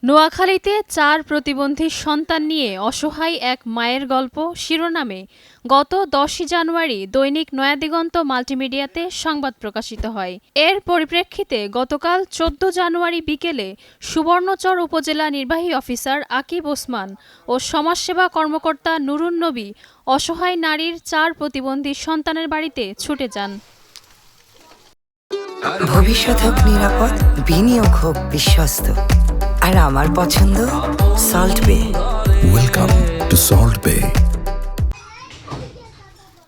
নোয়াখালীতে ৪ প্রতিবন্ধী সন্তান নিয়ে অসহায় এক মায়ের গল্প শিরোনামে গত ১০ জানুয়ারি দৈনিক নয়াদিগন্ত মাল্টিমিডিয়াতে সংবাদ প্রকাশিত হয়। এর পরিপ্রেক্ষিতে গতকাল ১৪ জানুয়ারি বিকেলে সুবর্ণচর উপজেলা নির্বাহী অফিসার আকিব ওসমান ও সমাজসেবা কর্মকর্তা নুরুন নবী অসহায় নারীর ৪ প্রতিবন্ধী সন্তানের বাড়িতে ছুটে যান। ভবিষ্যৎ হোক নিরাপদ, বিনিয়োগ হোক বিশ্বস্ত, আর আমার পছন্দ সল্ট বে। ওয়েলকাম টু সল্ট বে।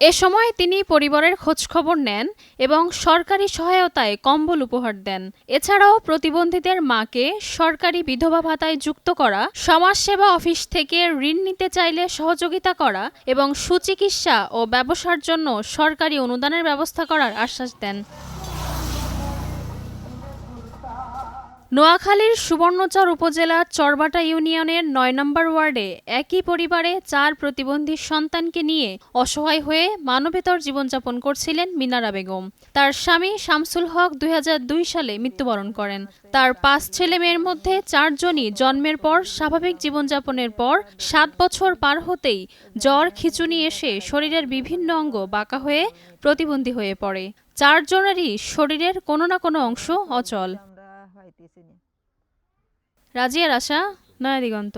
এ সময় তিনি পরিবারের খোঁজখবর নেন এবং সরকারি সহায়তায় কম্বল উপহার দেন। এছাড়াও প্রতিবন্ধীদের মাকে সরকারি বিধবা ভাতায় যুক্ত করা, সমাজসেবা অফিস থেকে ঋণ নিতে চাইলে সহযোগিতা করা এবং সুচিকিৎসা ও ব্যবসার জন্য সরকারি অনুদানের ব্যবস্থা করার আশ্বাস দেন। নোয়াখালীর সুবর্ণচর উপজেলার চরবাটা ইউনিয়নের ৯ নম্বর ওয়ার্ডে একই পরিবারে ৪ প্রতিবন্ধী সন্তানকে নিয়ে অসহায় হয়ে মানবেতর জীবনযাপন করছিলেন মিনারা বেগম। তার স্বামী শামসুল হক ২০০২ সালে মৃত্যুবরণ করেন। তার ৫ ছেলে মেয়ের মধ্যে ৪ জনই জন্মের পর স্বাভাবিক জীবনযাপনের পর ৭ বছর পার হতেই জ্বর খিঁচুনি এসে শরীরের বিভিন্ন অঙ্গ বাঁকা হয়ে প্রতিবন্ধী হয়ে পড়ে। ৪ জনেরই শরীরের কোনো না কোনো অংশ অচল। রাজিয়া রাশা, নয়াদিগন্ত।